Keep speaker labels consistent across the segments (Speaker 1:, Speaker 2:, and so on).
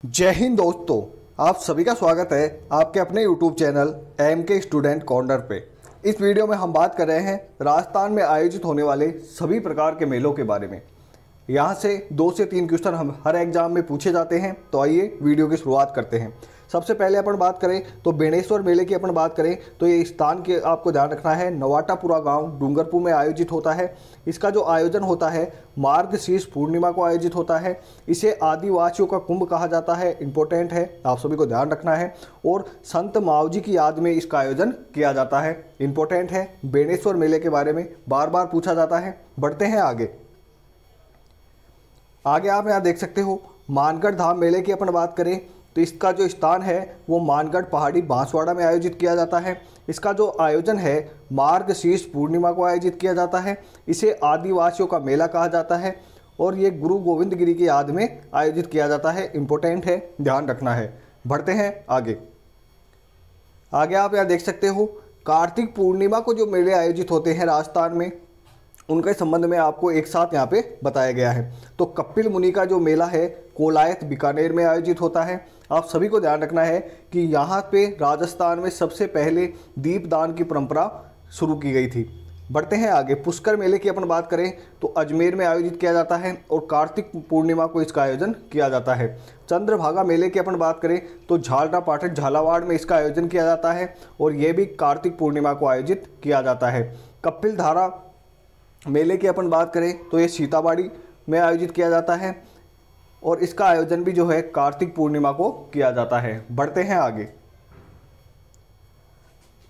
Speaker 1: जय हिंद दोस्तों, आप सभी का स्वागत है आपके अपने YouTube channel MK student corner पे। इस वीडियो में हम बात कर रहे हैं राजस्थान में आयोजित होने वाले सभी प्रकार के मेलों के बारे में। यहाँ से 2 से 3 क्वेश्चन हम हर एग्जाम में पूछे जाते हैं। तो आइए वीडियो की शुरुआत करते हैं। सबसे पहले अपन बात करें तो बेणेश्वर मेले की अपन बात करें तो ये स्थान के आपको ध्यान रखना है, नवाटापुरा गांव डूंगरपुर में आयोजित होता है। इसका जो आयोजन होता है मार्गशीर्ष पूर्णिमा को आयोजित होता है। इसे आदिवासियों का कुंभ कहा जाता है, इंपॉर्टेंट है, आप सभी को ध्यान रखना है। और संत मावजी की याद में इसका आयोजन किया जाता है, इंपॉर्टेंट है। बेणेश्वर मेले के बारे में बार बार पूछा जाता है। बढ़ते हैं आगे आप यहाँ देख सकते हो मानगढ़ धाम मेले की अपन बात करें तो इसका जो स्थान है वो मानगढ़ पहाड़ी बांसवाड़ा में आयोजित किया जाता है। इसका जो आयोजन है मार्गशीर्ष पूर्णिमा को आयोजित किया जाता है। इसे आदिवासियों का मेला कहा जाता है और ये गुरु गोविंद गिरी की याद में आयोजित किया जाता है, इंपॉर्टेंट है, ध्यान रखना है। बढ़ते हैं आगे आप यहाँ देख सकते हो कार्तिक पूर्णिमा को जो मेले आयोजित होते हैं राजस्थान में उनके संबंध में आपको एक साथ यहाँ पे बताया गया है। तो कपिल मुनि का जो मेला है कोलायत बीकानेर में आयोजित होता है। आप सभी को ध्यान रखना है कि यहाँ पे राजस्थान में सबसे पहले दीपदान की परंपरा शुरू की गई थी। बढ़ते हैं आगे पुष्कर मेले की अपन बात करें तो अजमेर में आयोजित किया जाता है और कार्तिक पूर्णिमा को इसका आयोजन किया जाता है। चंद्रभागा मेले की अपन बात करें तो झालरा पाठक झालावाड़ में इसका आयोजन किया जाता है और ये भी कार्तिक पूर्णिमा को आयोजित किया जाता है। कपिल धारा मेले की अपन बात करें तो ये सीताबाड़ी में आयोजित किया जाता है और इसका आयोजन भी जो है कार्तिक पूर्णिमा को किया जाता है। बढ़ते हैं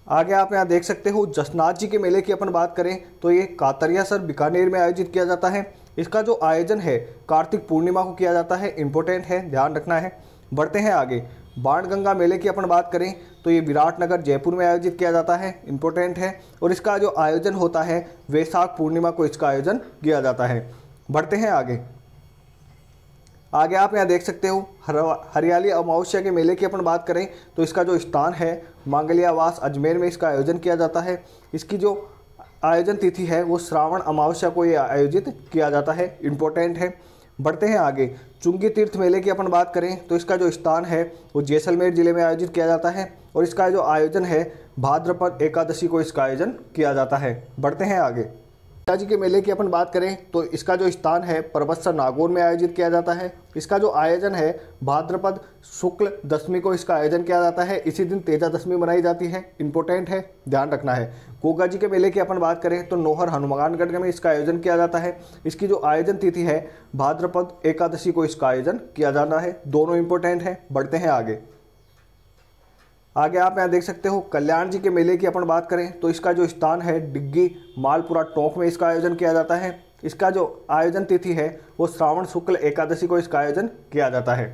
Speaker 1: आगे आप यहाँ देख सकते हो जसनाथ जी के मेले की अपन बात करें तो ये कातरियासर बीकानेर में आयोजित किया जाता है। इसका जो आयोजन है कार्तिक पूर्णिमा को किया जाता है, इंपॉर्टेंट है, ध्यान रखना है। बढ़ते हैं आगे बाणगंगा मेले की अपन बात करें तो ये विराटनगर जयपुर में आयोजित किया जाता है, इंपॉर्टेंट है। और इसका जो आयोजन होता है वैशाख पूर्णिमा को इसका आयोजन किया जाता है। बढ़ते हैं आगे आप यहाँ देख सकते हो हरियाली अमावस्या के मेले की अपन बात करें तो इसका जो स्थान है मांगलियावास अजमेर में इसका आयोजन किया जाता है। इसकी जो आयोजन तिथि है वो श्रावण अमावस्या को ये आयोजित किया जाता है, इंपॉर्टेंट है। बढ़ते हैं आगे चुंगी तीर्थ मेले की अपन बात करें तो इसका जो स्थान है वो जैसलमेर जिले में आयोजित किया जाता है और इसका जो आयोजन है भाद्रपद एकादशी को इसका आयोजन किया जाता है। बढ़ते हैं आगे जी के मेले की अपन बात करें तो इसका जो स्थान है परबत्सर नागौर में आयोजित किया जाता है। इसका जो आयोजन है भाद्रपद शुक्ल दशमी को इसका आयोजन किया जाता है। इसी दिन तेजा दशमी मनाई जाती है, इंपॉर्टेंट है, ध्यान रखना है। गोगा जी के मेले की अपन बात करें तो नौहर हनुमानगढ़ में इसका आयोजन किया जाता है। इसकी जो आयोजन तिथि है भाद्रपद एकादशी को इसका आयोजन किया जाना है, दोनों इंपॉर्टेंट है। बढ़ते हैं आगे आप यहाँ देख सकते हो कल्याण जी के मेले की अपन बात करें तो इसका जो स्थान है डिग्गी मालपुरा टोंक में इसका आयोजन किया जाता है। इसका जो आयोजन तिथि है वो श्रावण शुक्ल एकादशी को इसका आयोजन किया जाता है।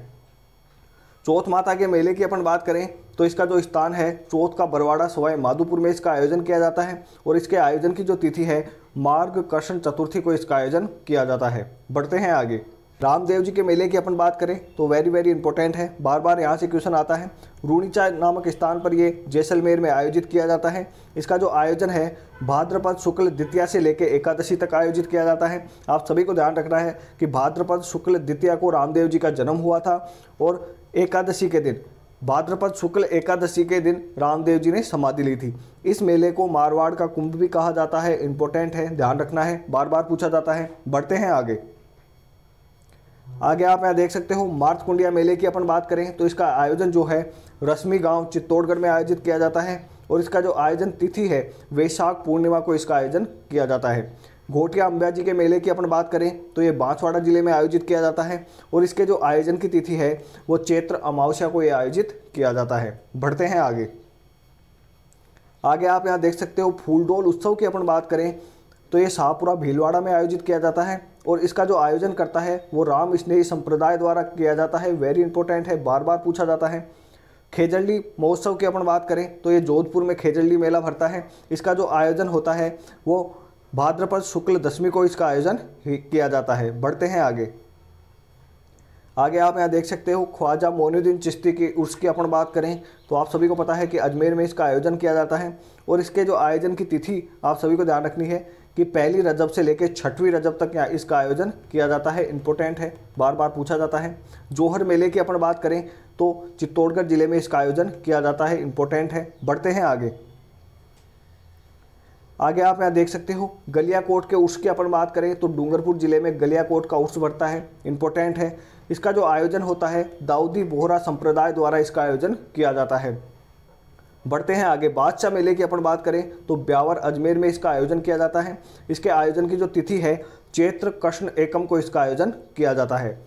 Speaker 1: चौथ माता के मेले की अपन बात करें तो इसका जो स्थान है चौथ का बरवाड़ा सवाई माधोपुर में इसका आयोजन किया जाता है और इसके आयोजन की जो तिथि है मार्ग कृष्ण चतुर्थी को इसका आयोजन किया जाता है। बढ़ते हैं आगे रामदेव जी के मेले की अपन बात करें तो वेरी इंपॉर्टेंट है, बार बार यहाँ से क्वेश्चन आता है। रूणीचा नामक स्थान पर ये जैसलमेर में आयोजित किया जाता है। इसका जो आयोजन है भाद्रपद शुक्ल द्वितीया से लेकर एकादशी तक आयोजित किया जाता है। आप सभी को ध्यान रखना है कि भाद्रपद शुक्ल द्वितीया को रामदेव जी का जन्म हुआ था और एकादशी के दिन भाद्रपद शुक्ल एकादशी के दिन रामदेव जी ने समाधि ली थी। इस मेले को मारवाड़ का कुंभ भी कहा जाता है, इंपॉर्टेंट है, ध्यान रखना है, बार बार पूछा जाता है। बढ़ते हैं आगे आप यहाँ देख सकते हो मार्तकुंडिया मेले की अपन बात करें तो इसका आयोजन जो है रश्मि गांव चित्तौड़गढ़ में आयोजित किया जाता है और इसका जो आयोजन तिथि है वैशाख पूर्णिमा को इसका आयोजन किया जाता है। घोटिया अंबिया जी के मेले की अपन बात करें तो ये बांसवाड़ा जिले में आयोजित किया जाता है और इसके जो आयोजन की तिथि है वो चैत्र अमावस्या को ये आयोजित किया जाता है। बढ़ते हैं आगे आप यहाँ देख सकते हो फूलडोल उत्सव की अपन बात करें तो ये शाहपुरा भीलवाड़ा में आयोजित किया जाता है और इसका जो आयोजन करता है वो राम स्नेही संप्रदाय द्वारा किया जाता है, वेरी इंपॉर्टेंट है, बार बार पूछा जाता है। खेजड़ली महोत्सव की अपन बात करें तो ये जोधपुर में खेजड़ली मेला भरता है। इसका जो आयोजन होता है वो भाद्रपद शुक्ल दशमी को इसका आयोजन किया जाता है। बढ़ते हैं आगे आप यहाँ देख सकते हो ख्वाजा मोइनुद्दीन चिश्ती की उर्स की अपन बात करें तो आप सभी को पता है कि अजमेर में इसका आयोजन किया जाता है और इसके जो आयोजन की तिथि आप सभी को ध्यान रखनी है कि पहली रजब से लेकर 6वीं रजब तक इसका आयोजन किया जाता है, इंपॉर्टेंट है, बार बार पूछा जाता है। जोहर मेले की अपन बात करें तो चित्तौड़गढ़ जिले में इसका आयोजन किया जाता है, इंपॉर्टेंट है। बढ़ते हैं आगे। आगे आप यहाँ देख सकते हो गलियाकोट के उर्स की अपन बात करें तो डूंगरपुर जिले में गलियाकोट का उर्स बढ़ता है, इंपॉर्टेंट है। इसका जो आयोजन होता है दाऊदी बोहरा संप्रदाय द्वारा इसका आयोजन किया जाता है। बढ़ते हैं आगे। बादशाह मेले की अपन बात करें तो ब्यावर अजमेर में इसका आयोजन किया जाता है। इसके आयोजन की जो तिथि है चैत्र कृष्ण एकम को इसका आयोजन किया जाता है।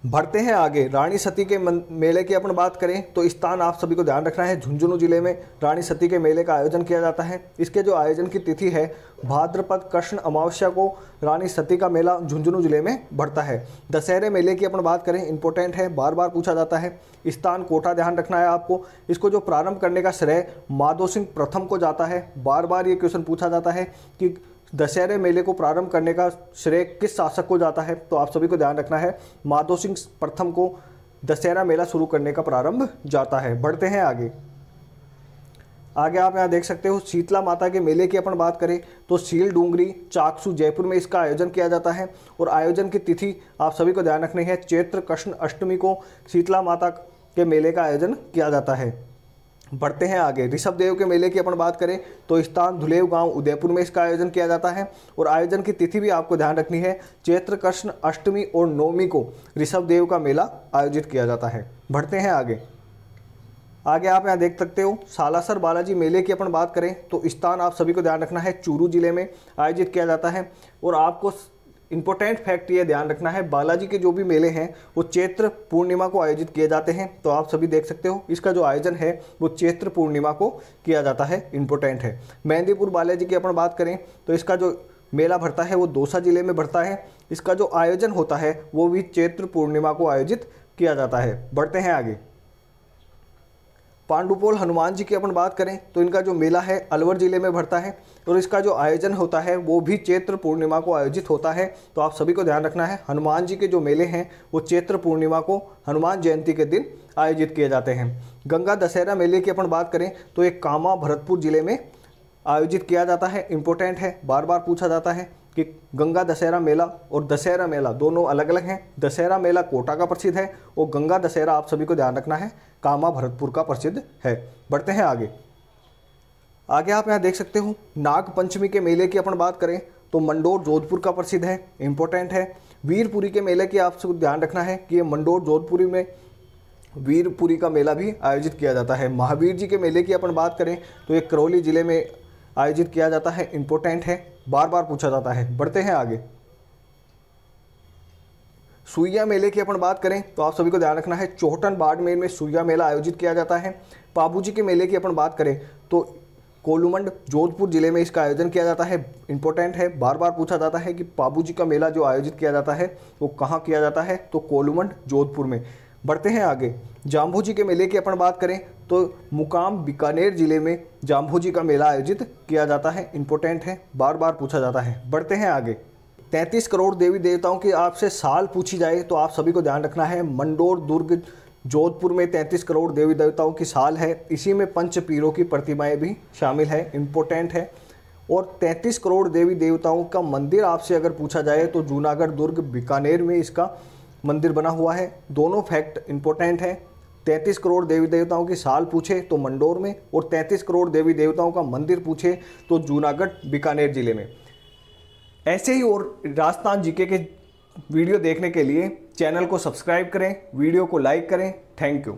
Speaker 1: बढ़ते हैं आगे। रानी सती के मेले की अपन बात करें तो स्थान आप सभी को ध्यान रखना है, झुंझुनू जिले में रानी सती के मेले का आयोजन किया जाता है। इसके जो आयोजन की तिथि है भाद्रपद कृष्ण अमावस्या को रानी सती का मेला झुंझुनू जिले में बढ़ता है। दशहरे मेले की अपन बात करें, इंपॉर्टेंट है, बार बार पूछा जाता है। स्थान कोटा ध्यान रखना है आपको। इसको जो प्रारंभ करने का श्रेय माधो सिंह प्रथम को जाता है। बार बार ये क्वेश्चन पूछा जाता है कि दशहरे मेले को प्रारंभ करने का श्रेय किस शासक को जाता है, तो आप सभी को ध्यान रखना है माधो सिंह प्रथम को दशहरा मेला शुरू करने का प्रारंभ जाता है। बढ़ते हैं आगे। आगे आप यहाँ देख सकते हो शीतला माता के मेले की अपन बात करें तो सील डूंगरी चाकसू जयपुर में इसका आयोजन किया जाता है और आयोजन की तिथि आप सभी को ध्यान रखनी है, चैत्र कृष्ण अष्टमी को शीतला माता के मेले का आयोजन किया जाता है। बढ़ते हैं आगे। ऋषभ देव के मेले की अपन बात करें तो स्थान धुलेव गांव उदयपुर में इसका आयोजन किया जाता है और आयोजन की तिथि भी आपको ध्यान रखनी है, चैत्र कृष्ण अष्टमी और नवमी को ऋषभ देव का मेला आयोजित किया जाता है। बढ़ते हैं आगे। आगे आप यहाँ देख सकते हो सालासर बालाजी मेले की अपन बात करें तो स्थान आप सभी को ध्यान रखना है, चूरू जिले में आयोजित किया जाता है और आपको इंपॉर्टेंट फैक्ट ये ध्यान रखना है बालाजी के जो भी मेले हैं वो चैत्र पूर्णिमा को आयोजित किए जाते हैं। तो आप सभी देख सकते हो इसका जो आयोजन है वो चैत्र पूर्णिमा को किया जाता है, इंपॉर्टेंट है। मेहंदीपुर बालाजी की अपन बात करें तो इसका जो मेला भरता है वो दौसा जिले में भरता है। इसका जो आयोजन होता है वो भी चैत्र पूर्णिमा को आयोजित किया जाता है। बढ़ते हैं आगे। पांडुपोल हनुमान जी की अपन बात करें तो इनका जो मेला है अलवर जिले में भरता है और इसका जो आयोजन होता है वो भी चैत्र पूर्णिमा को आयोजित होता है। तो आप सभी को ध्यान रखना है हनुमान जी के जो मेले हैं वो चैत्र पूर्णिमा को हनुमान जयंती के दिन आयोजित किए जाते हैं। गंगा दशहरा मेले की अपन बात करें तो एक कामा भरतपुर जिले में आयोजित किया जाता है, इंपॉर्टेंट है, बार बार पूछा जाता है कि गंगा दशहरा मेला और दशहरा मेला दोनों अलग अलग हैं। दशहरा मेला कोटा का प्रसिद्ध है और गंगा दशहरा आप सभी को ध्यान रखना है कामा भरतपुर का प्रसिद्ध है। बढ़ते हैं आगे। आगे आप यहाँ देख सकते हो नाग पंचमी के मेले की अपन बात करें तो मंडोर जोधपुर का प्रसिद्ध है, इंपॉर्टेंट है। वीरपुरी के मेले की आप सबको ध्यान रखना है कि ये मंडोर जोधपुरी में वीरपुरी का मेला भी आयोजित किया जाता है। महावीर जी के मेले की अपन बात करें तो ये करौली जिले में आयोजित किया जाता है, इंपॉर्टेंट है, बार बार पूछा जाता है। बढ़ते हैं आगे। सुइया मेले की अपन बात करें तो आप सभी को ध्यान रखना है चौहटन बाड़मेर में सुइया मेला आयोजित किया जाता है। पाबूजी के मेले की अपन बात करें तो कोलूमंड जोधपुर जिले में इसका आयोजन किया जाता है, इंपॉर्टेंट है, बार बार पूछा जाता है कि पाबूजी का मेला जो आयोजित किया जाता है वो कहाँ किया जाता है, तो कोलूमंड जोधपुर में। बढ़ते हैं आगे। जाम्भू जी के मेले की अपन बात करें तो मुकाम बीकानेर जिले में जाम्भू जी का मेला आयोजित किया जाता है, इंपॉर्टेंट है, बार बार पूछा जाता है। बढ़ते हैं आगे। 33 करोड़ देवी देवताओं की आपसे साल पूछी जाए तो आप सभी को ध्यान रखना है मंडोर दुर्ग जोधपुर में 33 करोड़ देवी देवताओं की साल है। इसी में पंच पीरों की प्रतिमाएं भी शामिल है, इंपॉर्टेंट है। और 33 करोड़ देवी देवताओं का मंदिर आपसे अगर पूछा जाए तो जूनागढ़ दुर्ग बीकानेर में इसका मंदिर बना हुआ है। दोनों फैक्ट इंपॉर्टेंट है। 33 करोड़ देवी देवताओं की साल पूछे तो मंडोर में और 33 करोड़ देवी देवताओं का मंदिर पूछे तो जूनागढ़ बीकानेर जिले में। ऐसे ही और राजस्थान जीके के वीडियो देखने के लिए चैनल को सब्सक्राइब करें, वीडियो को लाइक करें। Thank you.